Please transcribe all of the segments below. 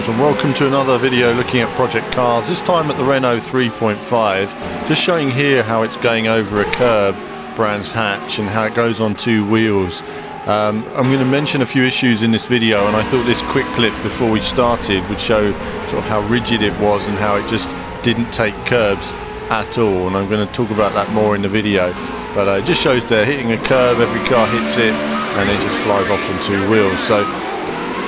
and welcome to another video looking at project cars, this time at the Renault 3.5, just showing here how it's going over a curb, Brands Hatch, and how it goes on two wheels. I'm going to mention a few issues in this video, and I thought this quick clip before we started would show sort of how rigid it was and how it just didn't take curbs at all, and I'm going to talk about that more in the video. But it just shows they're hitting a curb, every car hits it, and it just flies off on two wheels. So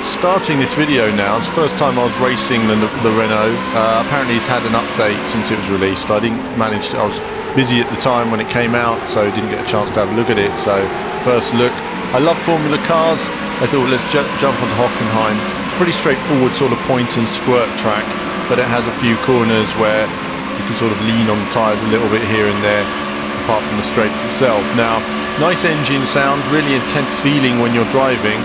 starting this video now, it's the first time I was racing the Renault. Apparently it's had an update since it was released. I didn't manage to, I was busy at the time when it came out, so didn't get a chance to have a look at it. So first look, I love Formula cars. I thought let's jump onto Hockenheim. It's a pretty straightforward sort of point and squirt track, but it has a few corners where you can sort of lean on the tyres a little bit here and there, apart from the straights itself. Now, nice engine sound, really intense feeling when you're driving.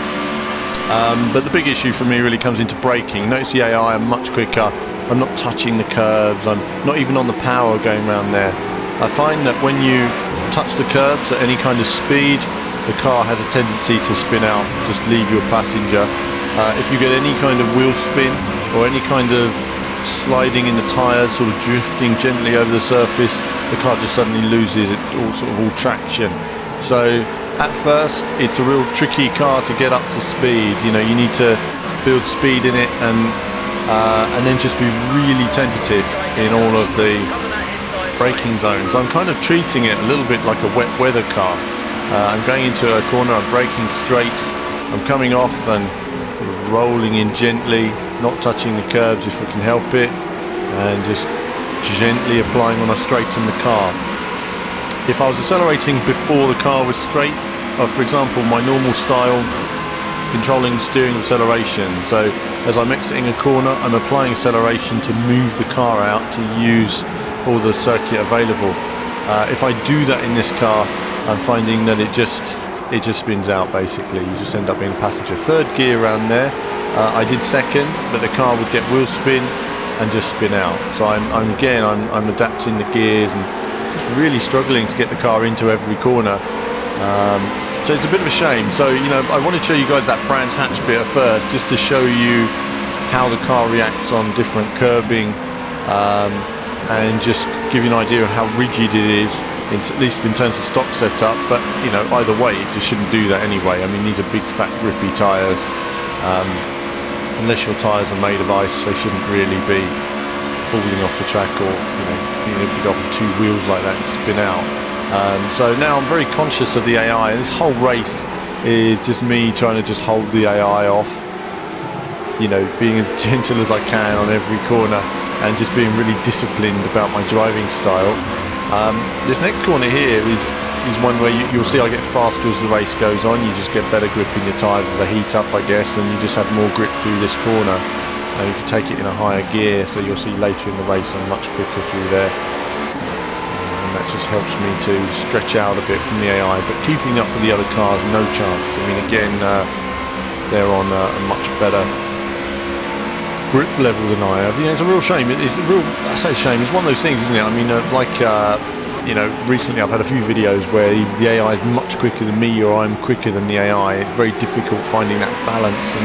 But the big issue for me really comes into braking. Notice the AI, I'm much quicker. I'm not touching the curbs. I'm not even on the power going around there. I find that when you touch the curbs at any kind of speed, the car has a tendency to spin out, just leave your passenger. If you get any kind of wheel spin or any kind of sliding in the tyres, sort of drifting gently over the surface, the car just suddenly loses all traction. So at first it's a real tricky car to get up to speed. You know, you need to build speed in it and then just be really tentative in all of the braking zones. I'm kind of treating it a little bit like a wet weather car. I'm going into a corner, I'm braking straight, I'm coming off and rolling in gently, not touching the curbs if I can help it, and just gently applying when I straighten the car. If I was accelerating before the car was straight, for example, my normal style, controlling steering acceleration, so as I'm exiting a corner, I'm applying acceleration to move the car out, to use all the circuit available. If I do that in this car, I'm finding that it just spins out basically. You just end up being a passenger. Third gear around there, I did second, but the car would get wheel spin and just spin out. So I'm adapting the gears and just really struggling to get the car into every corner. So it's a bit of a shame. So, you know, I want to show you guys that Brands Hatch bit at first, just to show you how the car reacts on different curbing, and just give you an idea of how rigid it is, at least in terms of stock setup. But, you know, either way, it just shouldn't do that anyway. I mean, these are big, fat, grippy tyres. Unless your tyres are made of ice, they shouldn't really be falling off the track or, you know, being able to go up on two wheels like that and spin out. So now I'm very conscious of the AI, and this whole race is just me trying to just hold the AI off, you know, being as gentle as I can on every corner and just being really disciplined about my driving style. This next corner here is one where you'll see I get faster as the race goes on. You just get better grip in your tyres as they heat up, I guess, and you just have more grip through this corner. You can take it in a higher gear, so you'll see later in the race I'm much quicker through there. And that just helps me to stretch out a bit from the AI, but keeping up with the other cars, no chance. I mean, again, they're on a much better grip level than I have. You know, it's a real shame. It's a real, I say shame, it's one of those things, isn't it? I mean, you know, recently I've had a few videos where the AI is much quicker than me or I'm quicker than the AI. It's very difficult finding that balance. And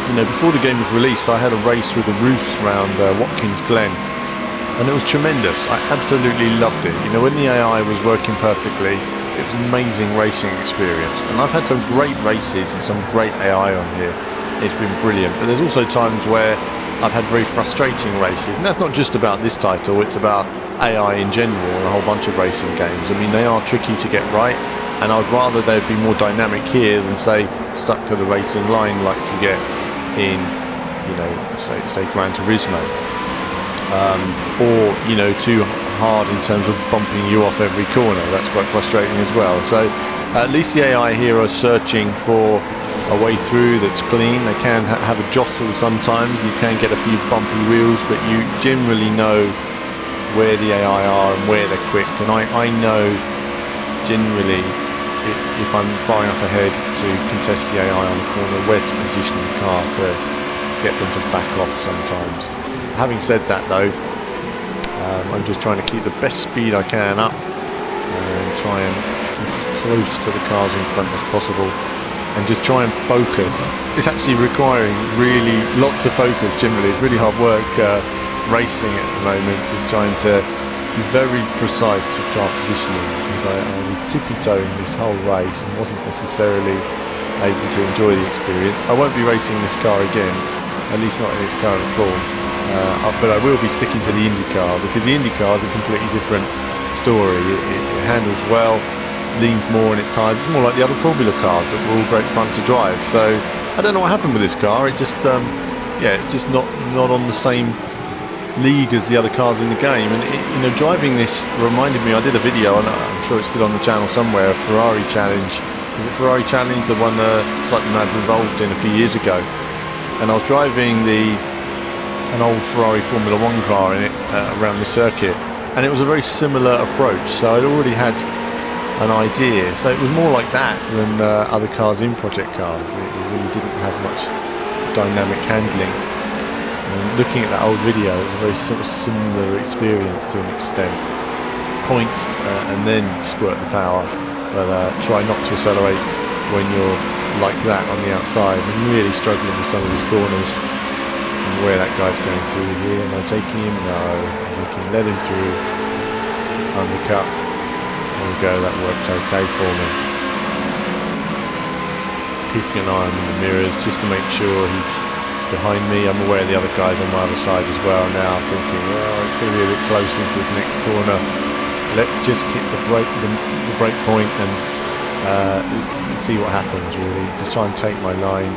you know, before the game was released, I had a race with the roofs around Watkins Glen, and it was tremendous. I absolutely loved it. You know, when the AI was working perfectly, it was an amazing racing experience. And I've had some great races and some great AI on here. It's been brilliant. But there's also times where I've had very frustrating races, and that's not just about this title, it's about AI in general and a whole bunch of racing games. I mean, they are tricky to get right, and I'd rather they'd be more dynamic here than, say, stuck to the racing line like you get in, you know, say Gran Turismo, or, you know, too hard in terms of bumping you off every corner. That's quite frustrating as well. So at least the AI here are searching for a way through that's clean. They can have a jostle sometimes, you can get a few bumpy wheels, but you generally know where the AI are and where they're quick. And I know generally if I'm far enough ahead to contest the AI on the corner, where to position the car to get them to back off sometimes. Having said that though, I'm just trying to keep the best speed I can up and try and keep as close to the cars in front as possible. and just try and focus. It's actually requiring really lots of focus generally. It's really hard work racing at the moment, just trying to be very precise with car positioning, because I was tippy-toeing this whole race and wasn't necessarily able to enjoy the experience. I won't be racing this car again, at least not in its current form, but I will be sticking to the IndyCar, because the IndyCar is a completely different story. It handles well, leans more in its tyres. It's more like the other Formula cars that were all great fun to drive. So I don't know what happened with this car. It just it's just not on the same league as the other cars in the game. And driving this reminded me, I did a video, and I'm sure it's still on the channel somewhere, a Ferrari Challenge. Is it Ferrari Challenge, the one Cycling Lab involved in a few years ago? And I was driving an old Ferrari Formula 1 car in it around the circuit, and it was a very similar approach. So I'd already had an idea. So it was more like that than other cars in Project Cars. It really didn't have much dynamic handling. And looking at that old video, it was a very sort of similar experience to an extent. Point and then squirt the power, but try not to accelerate when you're like that on the outside. I'm really struggling with some of these corners and where that guy's going through here. Am I taking him? No. I'm thinking, let him through. Undercut. There we go, that worked okay for me. Keeping an eye on the mirrors just to make sure he's behind me. I'm aware the other guy's on my other side as well now, thinking, well, it's going to be a bit close into this next corner. Let's just hit the brake point and see what happens, really. Just try and take my line.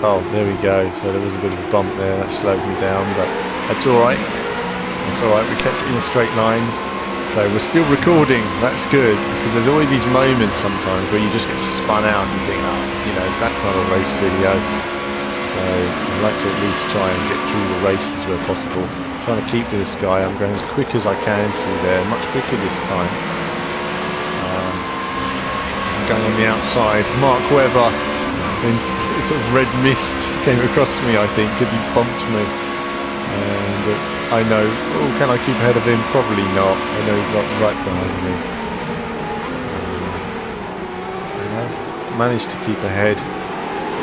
Oh, there we go. So there was a bit of a bump there. That slowed me down, but that's all right. That's all right. We kept it in a straight line. So we're still recording. That's good, because there's always these moments sometimes where you just get spun out and you think, oh, that's not a race video. So I'd like to at least try and get through the races where possible. Trying to keep with this guy. I'm going as quick as I can through there. Much quicker this time. I'm going on the outside. Mark Webber, in sort of red mist, came across me, I think, because he bumped me. And I know, can I keep ahead of him? Probably not. I know he's right behind me. I have managed to keep ahead.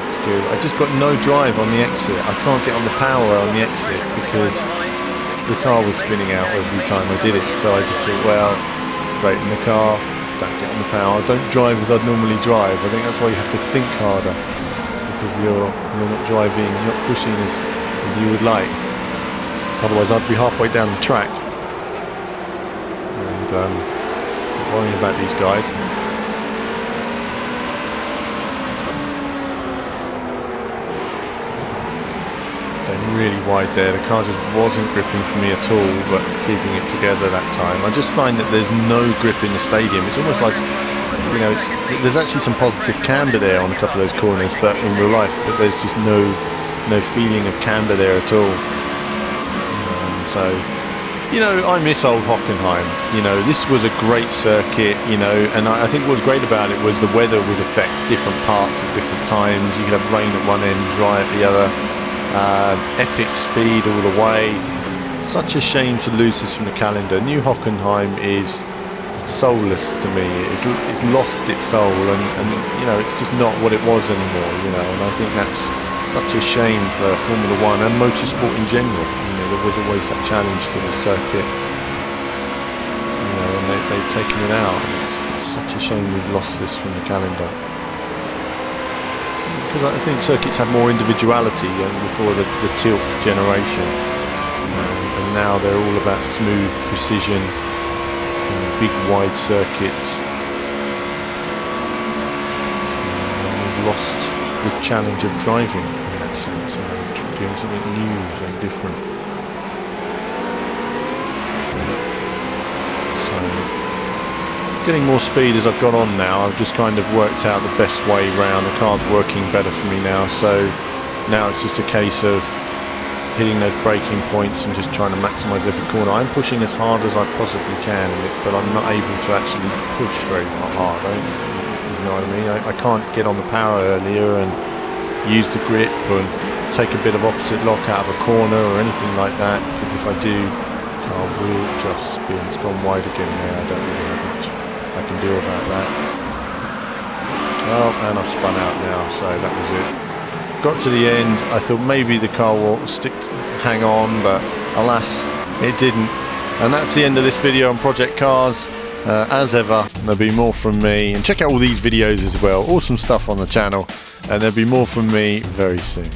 It's good. I just got no drive on the exit. I can't get on the power on the exit because the car was spinning out every time I did it. So I just thought, well, straighten the car, don't get on the power, don't drive as I'd normally drive. I think that's why you have to think harder, because you're not driving, you're not pushing as you would like. Otherwise I'd be halfway down the track and worrying about these guys. Going really wide there. The car just wasn't gripping for me at all, but keeping it together that time. I just find that there's no grip in the stadium. It's almost like, there's actually some positive camber there on a couple of those corners, but in real life, but there's just no feeling of camber there at all. So, I miss old Hockenheim. This was a great circuit, and I think what was great about it was the weather would affect different parts at different times. You could have rain at one end, dry at the other. Epic speed all the way. Such a shame to lose this from the calendar. New Hockenheim is soulless to me. It's lost its soul, and it's just not what it was anymore. And I think that's such a shame for Formula One and motorsport in general. There was always that challenge to the circuit, and they've taken it out. It's such a shame we've lost this from the calendar, because I think circuits had more individuality before the tilt generation, and now they're all about smooth precision, big wide circuits. We've lost the challenge of driving in that sense, doing something new, something different. Getting more speed as I've gone on now. I've just kind of worked out the best way round. The car's working better for me now, so now it's just a case of hitting those braking points and just trying to maximise every corner. I'm pushing as hard as I possibly can, but I'm not able to actually push very hard. You know what I mean? I can't get on the power earlier and use the grip and take a bit of opposite lock out of a corner or anything like that, because if I do, the car will just spin. It's gone wide again there. I don't really have much I can do about that. Oh, and I've spun out now, so that was it. Got to the end, I thought maybe the car will hang on, but alas, it didn't. And that's the end of this video on Project Cars. As ever, there'll be more from me, and check out all these videos as well, awesome stuff on the channel, and there'll be more from me very soon.